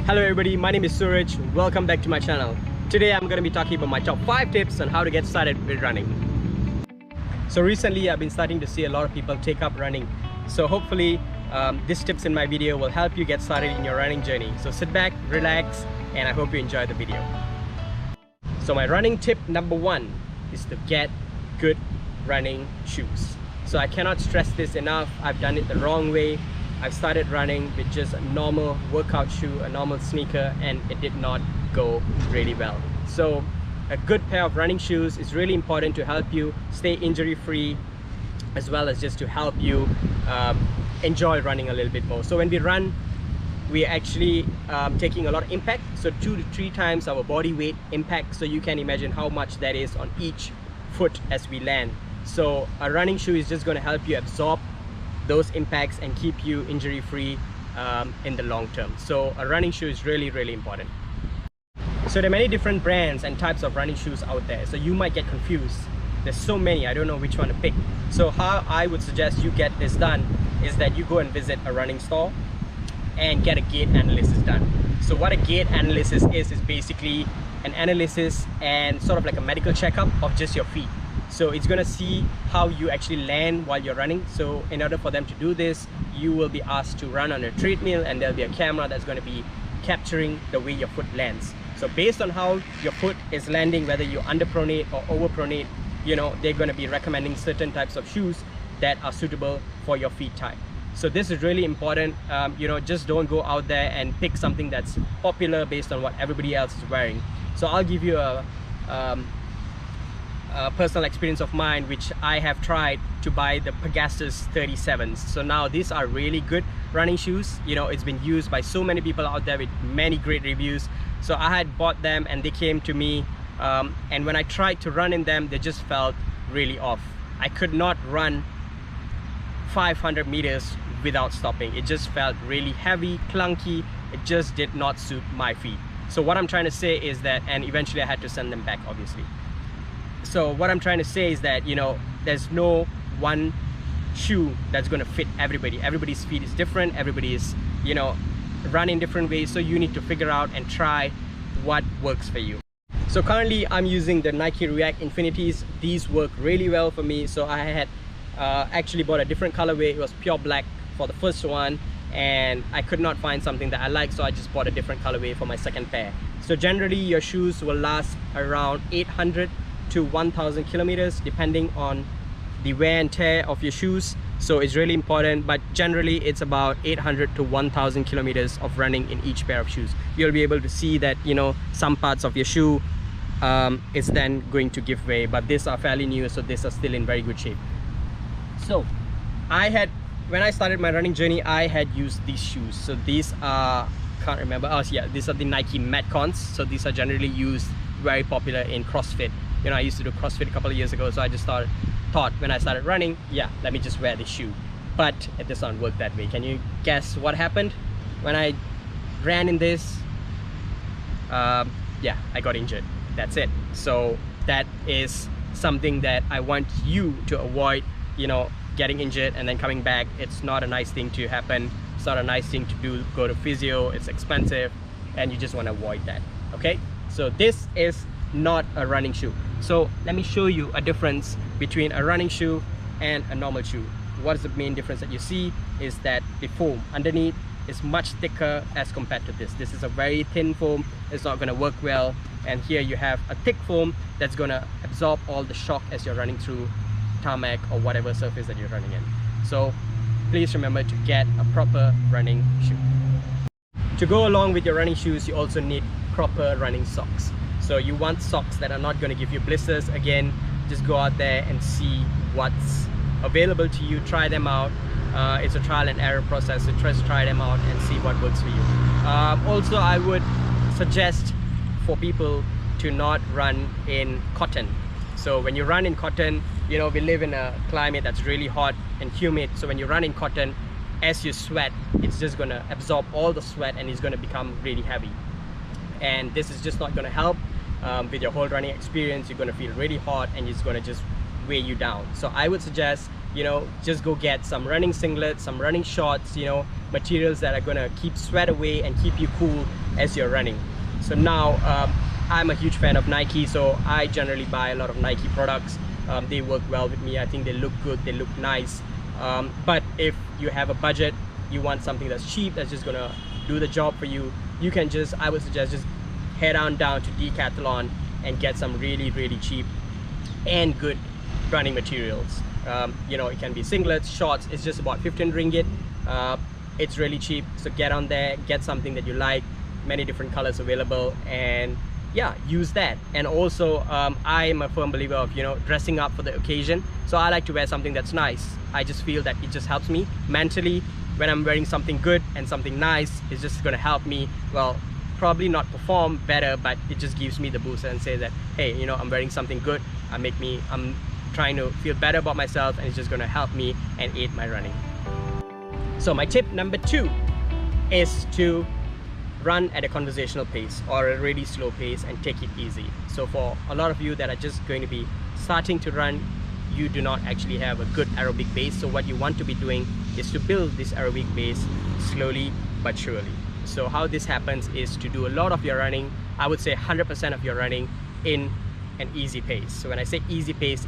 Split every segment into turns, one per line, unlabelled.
Hello everybody, my name is Suraj. Welcome back to my channel. Today I'm going to be talking about my top 5 tips on how to get started with running. So recently I've been starting to see a lot of people take up running. So hopefully these tips in my video will help you get started in your running journey. So sit back, relax, and I hope you enjoy the video. So my running tip number 1 is to get good running shoes. So I cannot stress this enough. I've done it the wrong way. I've started running with just a normal workout shoe, a normal sneaker, and it did not go really well. So a good pair of running shoes is really important to help you stay injury free, as well as just to help you enjoy running a little bit more. So when we run, we're actually taking a lot of impact, so 2 to 3 times our body weight impact. So you can imagine how much that is on each foot as we land. So a running shoe is just going to help you absorb those impacts and keep you injury free in the long term. So a running shoe is really important. So there are many different brands and types of running shoes out there, so you might get confused. There's so many, I don't know which one to pick. So how I would suggest you get this done is that you go and visit a running store and get a gait analysis done. So what a gait analysis is basically an analysis and sort of like a medical checkup of just your feet. So it's going to see how you actually land while you're running. So in order for them to do this, you will be asked to run on a treadmill, and there'll be a camera that's going to be capturing the way your foot lands. So based on how your foot is landing, whether you underpronate or overpronate, you know, they're going to be recommending certain types of shoes that are suitable for your feet type. So this is really important. You know, just don't go out there and pick something that's popular based on what everybody else is wearing. So I'll give you a personal experience of mine, which I have tried to buy the Pegasus 37s. So now these are really good running shoes. You know, it's been used by so many people out there with many great reviews. So I had bought them and they came to me, and when I tried to run in them, they just felt really off. I could not run 500 meters without stopping. It just felt really heavy, clunky. It just did not suit my feet. So what I'm trying to say is that, and eventually I had to send them back, obviously. So what I'm trying to say is that, you know, there's no one shoe that's going to fit everybody. Everybody's feet is different. Everybody is, you know, run in different ways. So you need to figure out and try what works for you. So currently I'm using the Nike React Infinities. These work really well for me. So I had actually bought a different colorway. It was pure black for the first one, and I could not find something that I like, so I just bought a different colorway for my second pair. So generally your shoes will last around 800 to 1000 kilometers depending on the wear and tear of your shoes. So it's really important, but generally it's about 800 to 1000 kilometers of running in each pair of shoes. You'll be able to see that, you know, some parts of your shoe is then going to give way, but these are fairly new, so these are still in very good shape. So when I started my running journey, I had used these shoes. So these are, can't remember, oh yeah, these are the Nike Metcons. So these are generally used, very popular in CrossFit. You know, I used to do CrossFit a couple of years ago, so I just thought when I started running, yeah, let me just wear this shoe. But it does not work that way. Can you guess what happened when I ran in this? Yeah, I got injured. That's it. So that is something that I want you to avoid, you know, getting injured and then coming back. It's not a nice thing to happen. It's not a nice thing to do. Go to physio, it's expensive, and you just want to avoid that. Okay, so this is not a running shoe. So let me show you a difference between a running shoe and a normal shoe. What is the main difference that you see is that the foam underneath is much thicker as compared to this. This is a very thin foam. It's not going to work well, and here you have a thick foam that's going to absorb all the shock as you're running through tarmac or whatever surface that you're running in. So please remember to get a proper running shoe. To go along with your running shoes, you also need proper running socks. So you want socks that are not going to give you blisters. Again, just go out there and see what's available to you, try them out. It's a trial and error process, so just try them out and see what works for you. Also, I would suggest for people to not run in cotton. So when you run in cotton, you know, we live in a climate that's really hot and humid. So when you run in cotton, as you sweat, it's just going to absorb all the sweat and it's going to become really heavy. And this is just not going to help with your whole running experience. You're going to feel really hot and it's going to just weigh you down. So I would suggest you know, just go get some running singlets, some running shorts, you know, materials that are gonna keep sweat away and keep you cool as you're running. So now I'm a huge fan of Nike, so I generally buy a lot of Nike products. They work well with me. I think they look good, they look nice. But if you have a budget, you want something that's cheap, that's just gonna do the job for you, you can just, I would suggest, just head on down to Decathlon and get some really cheap and good running materials. You know, it can be singlets, shorts. It's just about 15 ringgit. It's really cheap, so get on there, get something that you like, many different colors available, and yeah, use that. And also I am a firm believer of, you know, dressing up for the occasion. So I like to wear something that's nice. I just feel that it just helps me mentally. When I'm wearing something good and something nice, it's just gonna help me, well, probably not perform better, but it just gives me the boost and say that, hey, you know, I'm wearing something good, I'm trying to feel better about myself, and it's just gonna help me and aid my running. So my tip number 2 is to run at a conversational pace or a really slow pace and take it easy. So for a lot of you that are just going to be starting to run, you do not actually have a good aerobic base. So what you want to be doing is to build this aerobic base slowly but surely. So how this happens is to do a lot of your running, I would say 100% of your running, in an easy pace. So when I say easy pace,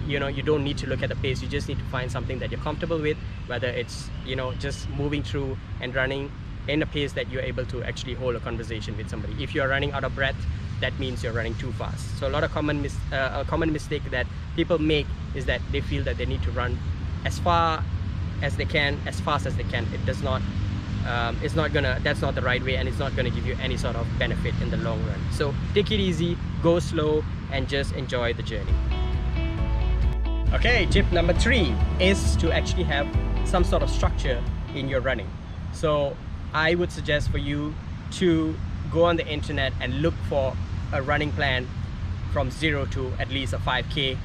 you know, you don't need to look at the pace, you just need to find something that you're comfortable with, whether it's, you know, just moving through and running in a pace that you're able to actually hold a conversation with somebody. If you're running out of breath, that means you're running too fast. So a lot of common mistake that people make is that they feel that they need to run as far as they can, as fast as they can. It does not, that's not the right way, and it's not gonna give you any sort of benefit in the long run. So take it easy, go slow, and just enjoy the journey. Okay, tip number 3 is to actually have some sort of structure in your running. So I would suggest for you to go on the internet and look for a running plan from 0 to at least a 5K,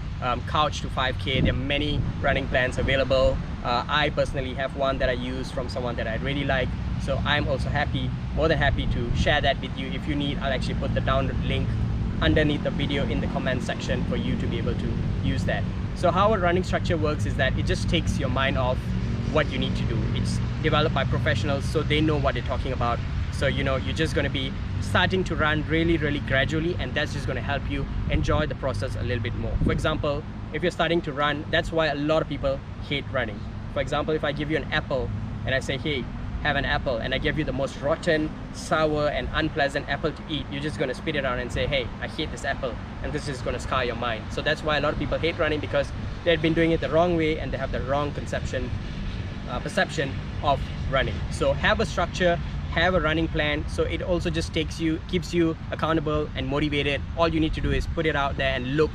couch to 5K. There are many running plans available. I personally have one that I use from someone that I really like. So I'm also more than happy to share that with you. If you need, I'll actually put the download link underneath the video in the comment section for you to be able to use that. So how a running structure works is that it just takes your mind off what you need to do. It's developed by professionals, so they know what they're talking about. So, you know, you're just going to be starting to run really gradually, and that's just going to help you enjoy the process a little bit more. For example, if you're starting to run, that's why a lot of people hate running. For example, if I give you an apple and I say, hey, have an apple, and I give you the most rotten, sour and unpleasant apple to eat, you're just going to spit it out and say, hey, I hate this apple, and this is going to scar your mind. So that's why a lot of people hate running, because they've been doing it the wrong way and they have the wrong perception of running. So have a structure, have a running plan, so it also just keeps you accountable and motivated. All you need to do is put it out there and look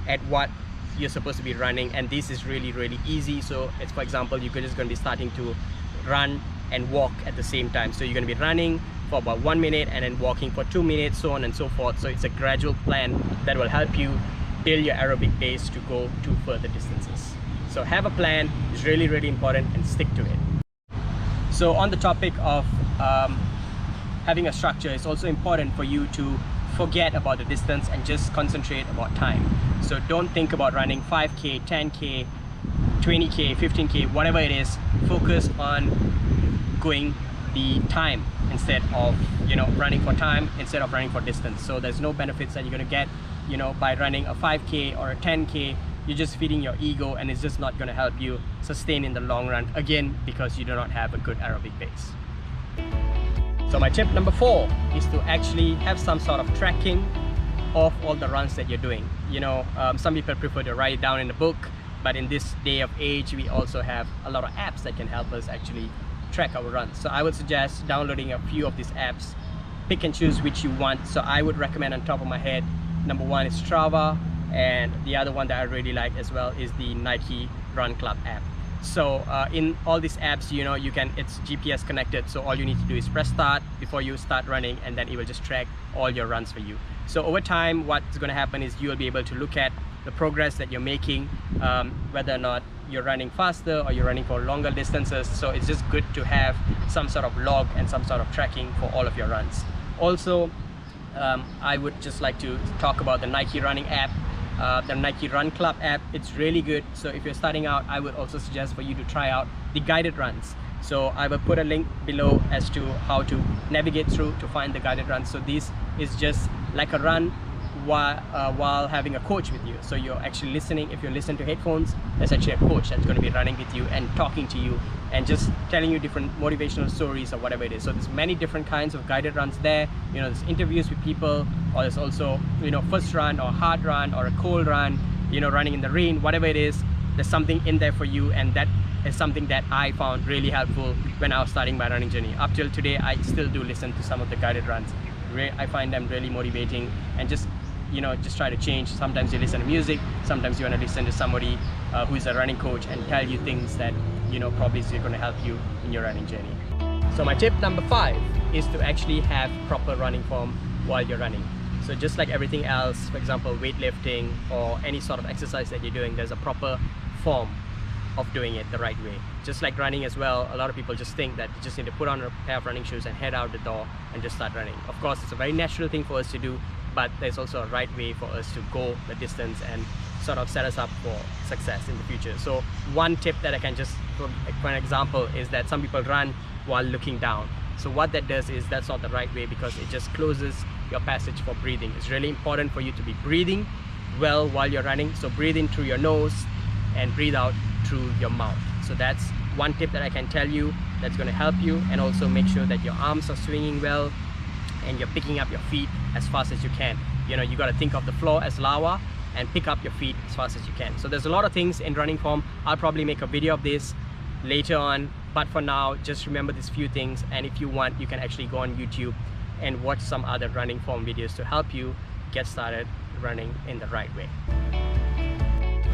at what you're supposed to be running, and this is really easy. So it's, for example, you're just going to be starting to run and walk at the same time. So you're going to be running for about 1 minute and then walking for 2 minutes, so on and so forth. So it's a gradual plan that will help you build your aerobic base to go to further distances. So have a plan, is really important, and stick to it. So on the topic of having a structure, it's also important for you to forget about the distance and just concentrate about time. So don't think about running 5K, 10K, 20K, 15K, whatever it is. Focus on going the time instead of, you know, running for time instead of running for distance. So there's no benefits that you're going to get, you know, by running a 5K or a 10K. You're just feeding your ego, and it's just not going to help you sustain in the long run, again, because you do not have a good aerobic base. So my tip number 4 is to actually have some sort of tracking of all the runs that you're doing. You know, some people prefer to write it down in a book, but in this day of age, we also have a lot of apps that can help us actually track our runs. So I would suggest downloading a few of these apps. Pick and choose which you want. So I would recommend, on top of my head, number 1 is Strava, and the other one that I really like as well is the Nike Run Club app. So in all these apps, you know, it's GPS connected, so all you need to do is press start before you start running, and then it will just track all your runs for you. So over time, what's going to happen is you'll be able to look at the progress that you're making, whether or not you're running faster or you're running for longer distances. So it's just good to have some sort of log and some sort of tracking for all of your runs. Also, I would just like to talk about the Nike running app. the Nike Run Club app. It's really good. So if you're starting out, I would also suggest for you to try out the guided runs. So I will put a link below as to how to navigate through to find the guided runs. So this is just like a run while having a coach with you. So you're actually listening. If you listen to headphones, there's actually a coach that's going to be running with you and talking to you and just telling you different motivational stories or whatever it is. So there's many different kinds of guided runs there. You know, there's interviews with people, or there's also, you know, first run or hard run or a cold run, you know, running in the rain, whatever it is, there's something in there for you. And that is something that I found really helpful when I was starting my running journey. Up till today, I still do listen to some of the guided runs. I find them really motivating, and just, you know, just try to change. Sometimes you listen to music, sometimes you want to listen to somebody who is a running coach and tell you things that, you know, probably is going to help you in your running journey. So my tip number 5 is to actually have proper running form while you're running. So just like everything else, for example, weightlifting or any sort of exercise that you're doing, there's a proper form of doing it the right way. Just like running as well, a lot of people just think that you just need to put on a pair of running shoes and head out the door and just start running. Of course, it's a very natural thing for us to do, but there's also a right way for us to go the distance and sort of set us up for success in the future. So one tip that I can just, for an example, is that some people run while looking down. So what that does is that's not the right way, because it just closes your passage for breathing. It's really important for you to be breathing well while you're running. So breathe in through your nose and breathe out through your mouth. So that's one tip that I can tell you that's going to help you. And also make sure that your arms are swinging well and you're picking up your feet as fast as you can. You know, you got to think of the floor as lava and pick up your feet as fast as you can. So there's a lot of things in running form. I'll probably make a video of this later on, but for now, just remember these few things. And if you want, you can actually go on YouTube and watch some other running form videos to help you get started running in the right way.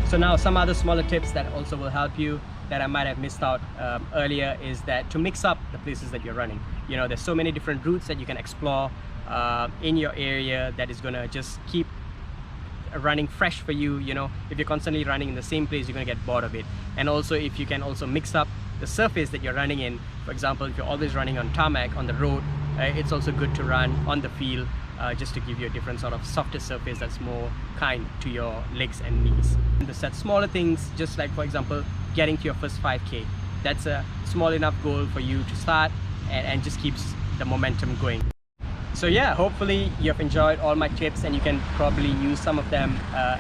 So now some other smaller tips that also will help you that I might have missed out earlier is that to mix up the places that you're running. You know, there's so many different routes that you can explore in your area that is gonna just keep running fresh for you. You know, if you're constantly running in the same place, you're gonna get bored of it. And also, if you can also mix up the surface that you're running in, for example, if you're always running on tarmac on the road, it's also good to run on the field, just to give you a different sort of softer surface that's more kind to your legs and knees. And to set smaller things, just like, for example, getting to your first 5K. That's a small enough goal for you to start and just keeps the momentum going. So yeah, hopefully you've enjoyed all my tips and you can probably use some of them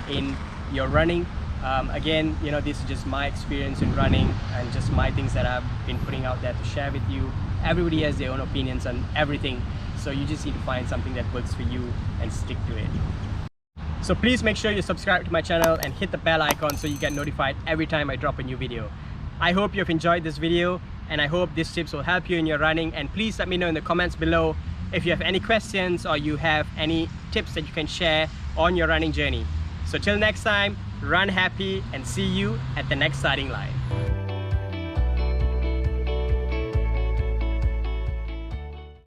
in your running. Again, you know, this is just my experience in running and just my things that I've been putting out there to share with you. Everybody has their own opinions on everything, so you just need to find something that works for you and stick to it. So please make sure you subscribe to my channel and hit the bell icon so you get notified every time I drop a new video. I hope you've enjoyed this video, and I hope these tips will help you in your running. And please let me know in the comments below if you have any questions or you have any tips that you can share on your running journey. So till next time, run happy and see you at the next starting line.